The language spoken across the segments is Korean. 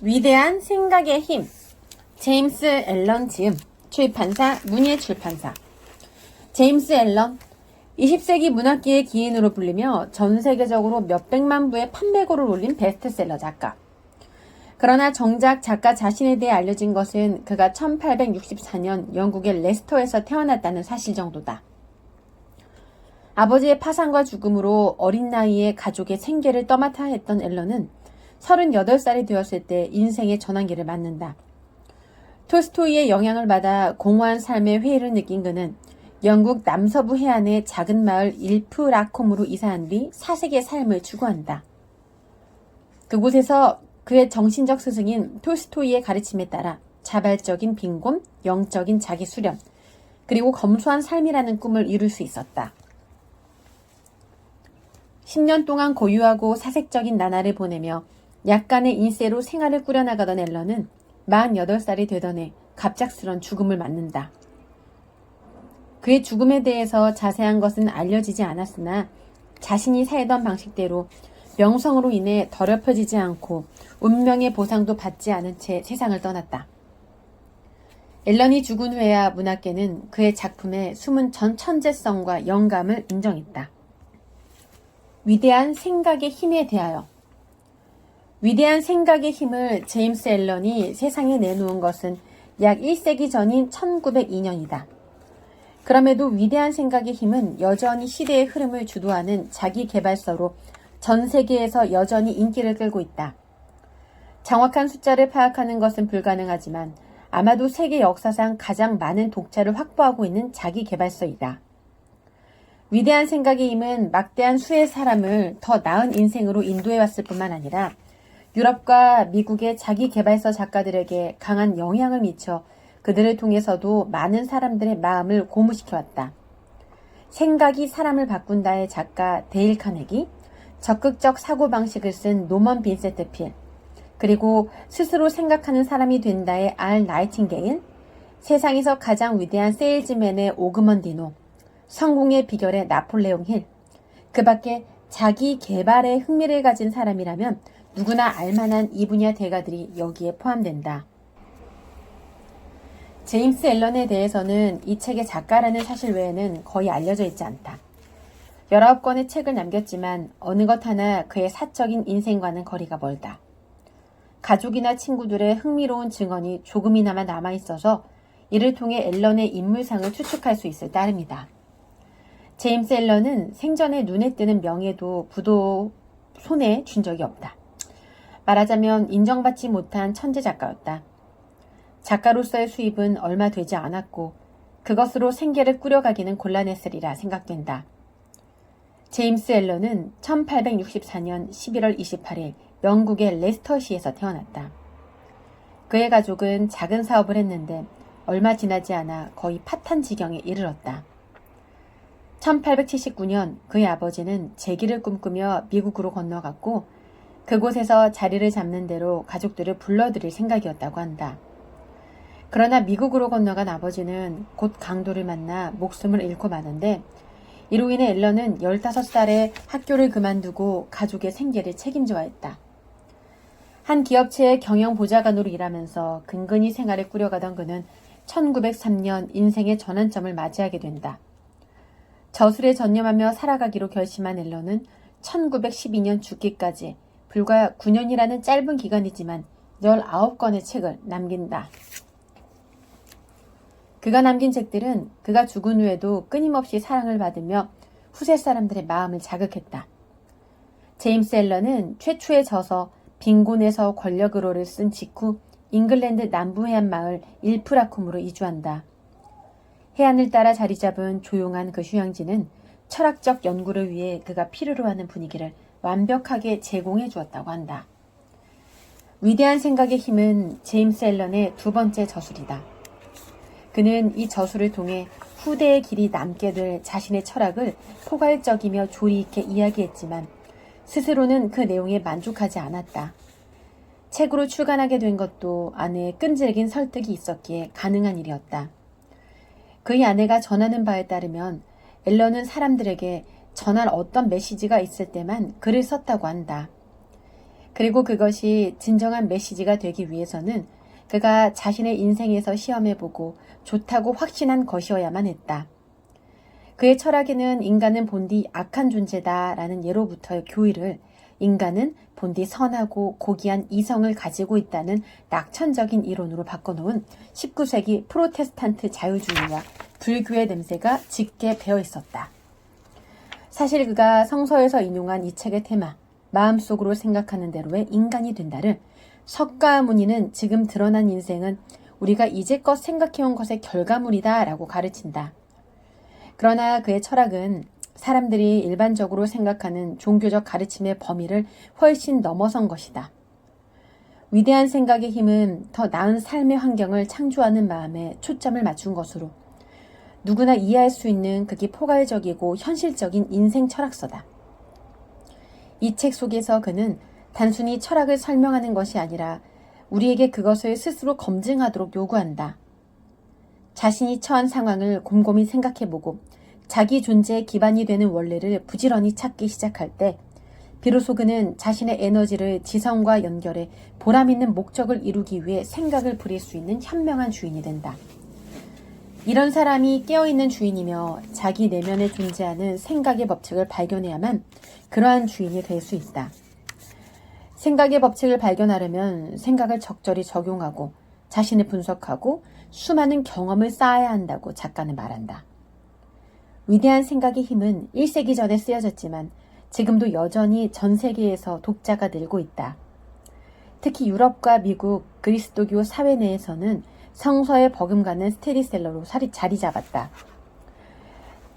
위대한 생각의 힘. 제임스 앨런 지음. 출판사 문예 출판사. 제임스 앨런 20세기 문학계의 기인으로 불리며 전 세계적으로 몇백만 부의 판매고를 올린 베스트셀러 작가. 그러나 정작 작가 자신에 대해 알려진 것은 그가 1864년 영국의 레스터에서 태어났다는 사실 정도다. 아버지의 파산과 죽음으로 어린 나이에 가족의 생계를 떠맡아 했던 앨런은 38살이 되었을 때 인생의 전환기를 맞는다. 톨스토이의 영향을 받아 공허한 삶의 회의를 느낀 그는 영국 남서부 해안의 작은 마을 일프라콤으로 이사한 뒤 사색의 삶을 추구한다. 그곳에서 그의 정신적 스승인 톨스토이의 가르침에 따라 자발적인 빈곤, 영적인 자기 수련, 그리고 검소한 삶이라는 꿈을 이룰 수 있었다. 10년 동안 고유하고 사색적인 나날을 보내며 약간의 인세로 생활을 꾸려나가던 앨런은 48살이 되던 해 갑작스런 죽음을 맞는다. 그의 죽음에 대해서 자세한 것은 알려지지 않았으나 자신이 살던 방식대로 명성으로 인해 더럽혀지지 않고 운명의 보상도 받지 않은 채 세상을 떠났다. 앨런이 죽은 후에야 문학계는 그의 작품의 숨은 천재성과 영감을 인정했다. 위대한 생각의 힘에 대하여. 위대한 생각의 힘을 제임스 앨런이 세상에 내놓은 것은 약 1세기 전인 1902년이다. 그럼에도 위대한 생각의 힘은 여전히 시대의 흐름을 주도하는 자기 개발서로 전 세계에서 여전히 인기를 끌고 있다. 정확한 숫자를 파악하는 것은 불가능하지만 아마도 세계 역사상 가장 많은 독자를 확보하고 있는 자기 개발서이다. 위대한 생각의 힘은 막대한 수의 사람을 더 나은 인생으로 인도해왔을 뿐만 아니라 유럽과 미국의 자기 개발서 작가들에게 강한 영향을 미쳐 그들을 통해서도 많은 사람들의 마음을 고무시켜왔다. 생각이 사람을 바꾼다의 작가 데일 카네기, 적극적 사고방식을 쓴 노먼 빈센트 필, 그리고 스스로 생각하는 사람이 된다의 알 나이팅게일, 세상에서 가장 위대한 세일즈맨의 오그먼 디노, 성공의 비결의 나폴레옹 힐, 그 밖에 자기 개발에 흥미를 가진 사람이라면 누구나 알만한 이 분야 대가들이 여기에 포함된다. 제임스 앨런에 대해서는 이 책의 작가라는 사실 외에는 거의 알려져 있지 않다. 19권의 책을 남겼지만 어느 것 하나 그의 사적인 인생과는 거리가 멀다. 가족이나 친구들의 흥미로운 증언이 조금이나마 남아있어서 이를 통해 앨런의 인물상을 추측할 수 있을 따름이다. 제임스 앨런은 생전에 눈에 띄는 명예도 부도 손에 쥔 적이 없다. 말하자면 인정받지 못한 천재 작가였다. 작가로서의 수입은 얼마 되지 않았고 그것으로 생계를 꾸려가기는 곤란했으리라 생각된다. 제임스 앨런은 1864년 11월 28일 영국의 레스터시에서 태어났다. 그의 가족은 작은 사업을 했는데 얼마 지나지 않아 거의 파탄 지경에 이르렀다. 1879년 그의 아버지는 재기를 꿈꾸며 미국으로 건너갔고 그곳에서 자리를 잡는 대로 가족들을 불러들일 생각이었다고 한다. 그러나 미국으로 건너간 아버지는 곧 강도를 만나 목숨을 잃고 마는데 이로 인해 앨런은 15살에 학교를 그만두고 가족의 생계를 책임져야 했다. 한 기업체의 경영보좌관으로 일하면서 근근히 생활을 꾸려가던 그는 1903년 인생의 전환점을 맞이하게 된다. 저술에 전념하며 살아가기로 결심한 앨런은 1912년 죽기까지 불과 9년이라는 짧은 기간이지만 19권의 책을 남긴다. 그가 남긴 책들은 그가 죽은 후에도 끊임없이 사랑을 받으며 후세 사람들의 마음을 자극했다. 제임스 앨런은 최초의 저서 빈곤에서 권력으로를 쓴 직후 잉글랜드 남부 해안 마을 일프라콤으로 이주한다. 해안을 따라 자리 잡은 조용한 그 휴양지는 철학적 연구를 위해 그가 필요로 하는 분위기를 완벽하게 제공해 주었다고 한다. 위대한 생각의 힘은 제임스 앨런의 두 번째 저술이다. 그는 이 저술을 통해 후대의 길이 남게 될 자신의 철학을 포괄적이며 조리 있게 이야기했지만 스스로는 그 내용에 만족하지 않았다. 책으로 출간하게 된 것도 아내의 끈질긴 설득이 있었기에 가능한 일이었다. 그의 아내가 전하는 바에 따르면 앨런은 사람들에게 전할 어떤 메시지가 있을 때만 글을 썼다고 한다. 그리고 그것이 진정한 메시지가 되기 위해서는 그가 자신의 인생에서 시험해보고 좋다고 확신한 것이어야만 했다. 그의 철학에는 인간은 본디 악한 존재다라는 예로부터의 교의를 인간은 본디 선하고 고귀한 이성을 가지고 있다는 낙천적인 이론으로 바꿔놓은 19세기 프로테스탄트 자유주의와 불교의 냄새가 짙게 배어 있었다. 사실 그가 성서에서 인용한 이 책의 테마, 마음속으로 생각하는 대로의 인간이 된다를 석가모니는 지금 드러난 인생은 우리가 이제껏 생각해온 것의 결과물이다 라고 가르친다. 그러나 그의 철학은 사람들이 일반적으로 생각하는 종교적 가르침의 범위를 훨씬 넘어선 것이다. 위대한 생각의 힘은 더 나은 삶의 환경을 창조하는 마음에 초점을 맞춘 것으로 누구나 이해할 수 있는 극히 포괄적이고 현실적인 인생 철학서다. 이 책 속에서 그는 단순히 철학을 설명하는 것이 아니라 우리에게 그것을 스스로 검증하도록 요구한다. 자신이 처한 상황을 곰곰이 생각해보고 자기 존재의 기반이 되는 원리를 부지런히 찾기 시작할 때 비로소 그는 자신의 에너지를 지성과 연결해 보람있는 목적을 이루기 위해 생각을 부릴 수 있는 현명한 주인이 된다. 이런 사람이 깨어있는 주인이며 자기 내면에 존재하는 생각의 법칙을 발견해야만 그러한 주인이 될 수 있다. 생각의 법칙을 발견하려면 생각을 적절히 적용하고 자신을 분석하고 수많은 경험을 쌓아야 한다고 작가는 말한다. 위대한 생각의 힘은 1세기 전에 쓰여졌지만 지금도 여전히 전 세계에서 독자가 늘고 있다. 특히 유럽과 미국, 그리스도교 사회 내에서는 성서에 버금가는 스테디셀러로 자리 잡았다.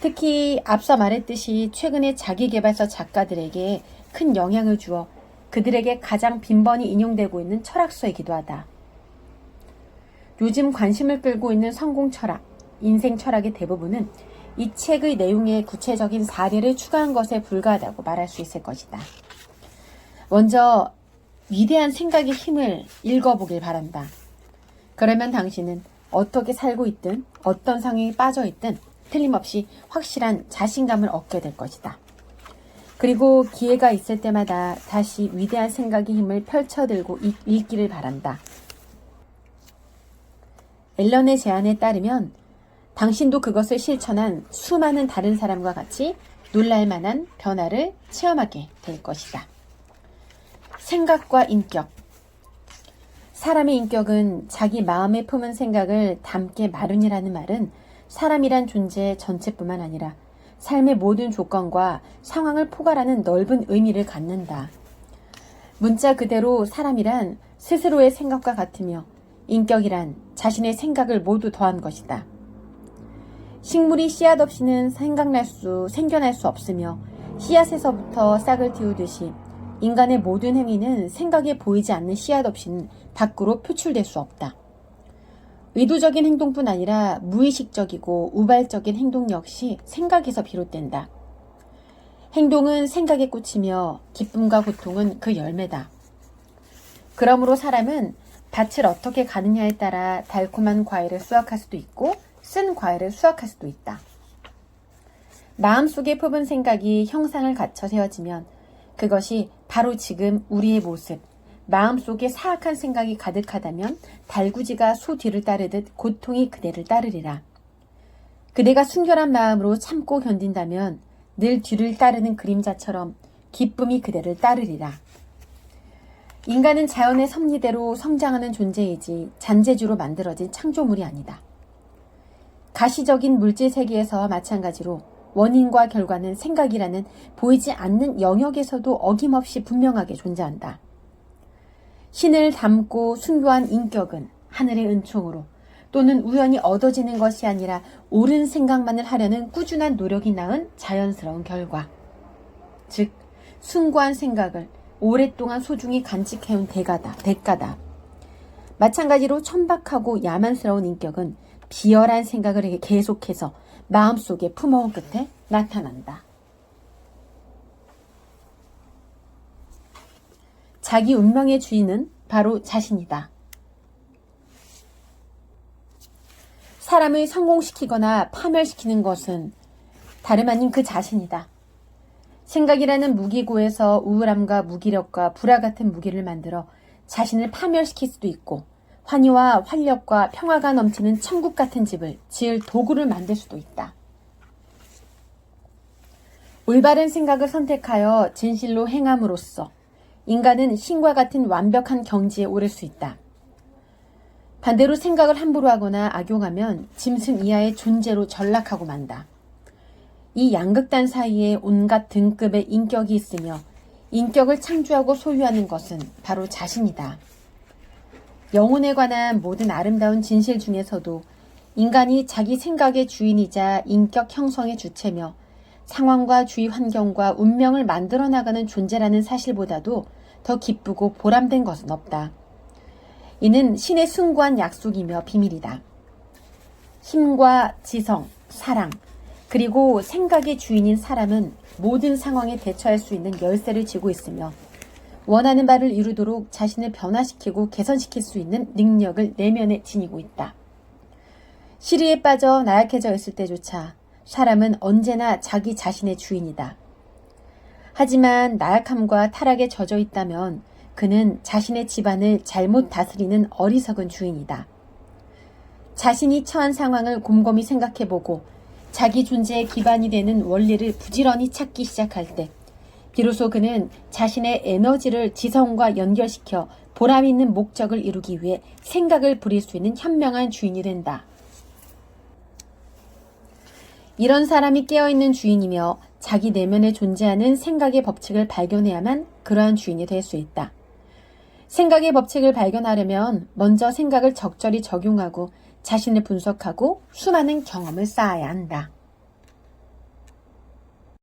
특히 앞서 말했듯이 최근에 자기계발서 작가들에게 큰 영향을 주어 그들에게 가장 빈번히 인용되고 있는 철학서이기도 하다. 요즘 관심을 끌고 있는 성공 철학, 인생 철학의 대부분은 이 책의 내용에 구체적인 사례를 추가한 것에 불과하다고 말할 수 있을 것이다. 먼저 위대한 생각의 힘을 읽어보길 바란다. 그러면 당신은 어떻게 살고 있든 어떤 상황에 빠져 있든 틀림없이 확실한 자신감을 얻게 될 것이다. 그리고 기회가 있을 때마다 다시 위대한 생각의 힘을 펼쳐들고 읽기를 바란다. 앨런의 제안에 따르면 당신도 그것을 실천한 수많은 다른 사람과 같이 놀랄만한 변화를 체험하게 될 것이다. 생각과 인격. 사람의 인격은 자기 마음에 품은 생각을 담게 마련이라는 말은 사람이란 존재 전체뿐만 아니라 삶의 모든 조건과 상황을 포괄하는 넓은 의미를 갖는다. 문자 그대로 사람이란 스스로의 생각과 같으며 인격이란 자신의 생각을 모두 더한 것이다. 식물이 씨앗 없이는 생겨날 수 없으며 씨앗에서부터 싹을 틔우듯이 인간의 모든 행위는 생각에 보이지 않는 씨앗 없이는 밖으로 표출될 수 없다. 의도적인 행동뿐 아니라 무의식적이고 우발적인 행동 역시 생각에서 비롯된다. 행동은 생각의 꽃이며 기쁨과 고통은 그 열매다. 그러므로 사람은 밭을 어떻게 가느냐에 따라 달콤한 과일을 수확할 수도 있고 쓴 과일을 수확할 수도 있다. 마음속에 품은 생각이 형상을 갖춰 세워지면 그것이 바로 지금 우리의 모습, 마음속에 사악한 생각이 가득하다면 달구지가 소 뒤를 따르듯 고통이 그대를 따르리라. 그대가 순결한 마음으로 참고 견딘다면 늘 뒤를 따르는 그림자처럼 기쁨이 그대를 따르리라. 인간은 자연의 섭리대로 성장하는 존재이지 잔재주로 만들어진 창조물이 아니다. 가시적인 물질 세계에서와 마찬가지로 원인과 결과는 생각이라는 보이지 않는 영역에서도 어김없이 분명하게 존재한다. 신을 닮고 순교한 인격은 하늘의 은총으로 또는 우연히 얻어지는 것이 아니라 옳은 생각만을 하려는 꾸준한 노력이 낳은 자연스러운 결과. 즉, 숭고한 생각을 오랫동안 소중히 간직해온 대가다. 마찬가지로 천박하고 야만스러운 인격은 비열한 생각을 계속해서 마음속에 품어온 끝에 나타난다. 자기 운명의 주인은 바로 자신이다. 사람을 성공시키거나 파멸시키는 것은 다름 아닌 그 자신이다. 생각이라는 무기고에서 우울함과 무기력과 불화 같은 무기를 만들어 자신을 파멸시킬 수도 있고 환희와 활력과 평화가 넘치는 천국 같은 집을 지을 도구를 만들 수도 있다. 올바른 생각을 선택하여 진실로 행함으로써 인간은 신과 같은 완벽한 경지에 오를 수 있다. 반대로 생각을 함부로 하거나 악용하면 짐승 이하의 존재로 전락하고 만다. 이 양극단 사이에 온갖 등급의 인격이 있으며 인격을 창조하고 소유하는 것은 바로 자신이다. 영혼에 관한 모든 아름다운 진실 중에서도 인간이 자기 생각의 주인이자 인격 형성의 주체며 상황과 주위 환경과 운명을 만들어 나가는 존재라는 사실보다도 더 기쁘고 보람된 것은 없다. 이는 신의 숭고한 약속이며 비밀이다. 힘과 지성, 사랑, 그리고 생각의 주인인 사람은 모든 상황에 대처할 수 있는 열쇠를 쥐고 있으며 원하는 바를 이루도록 자신을 변화시키고 개선시킬 수 있는 능력을 내면에 지니고 있다. 시리에 빠져 나약해져 있을 때조차 사람은 언제나 자기 자신의 주인이다. 하지만 나약함과 타락에 젖어 있다면 그는 자신의 집안을 잘못 다스리는 어리석은 주인이다. 자신이 처한 상황을 곰곰이 생각해보고 자기 존재의 기반이 되는 원리를 부지런히 찾기 시작할 때 비로소 그는 자신의 에너지를 지성과 연결시켜 보람 있는 목적을 이루기 위해 생각을 부릴 수 있는 현명한 주인이 된다. 이런 사람이 깨어있는 주인이며 자기 내면에 존재하는 생각의 법칙을 발견해야만 그러한 주인이 될 수 있다. 생각의 법칙을 발견하려면 먼저 생각을 적절히 적용하고 자신을 분석하고 수많은 경험을 쌓아야 한다.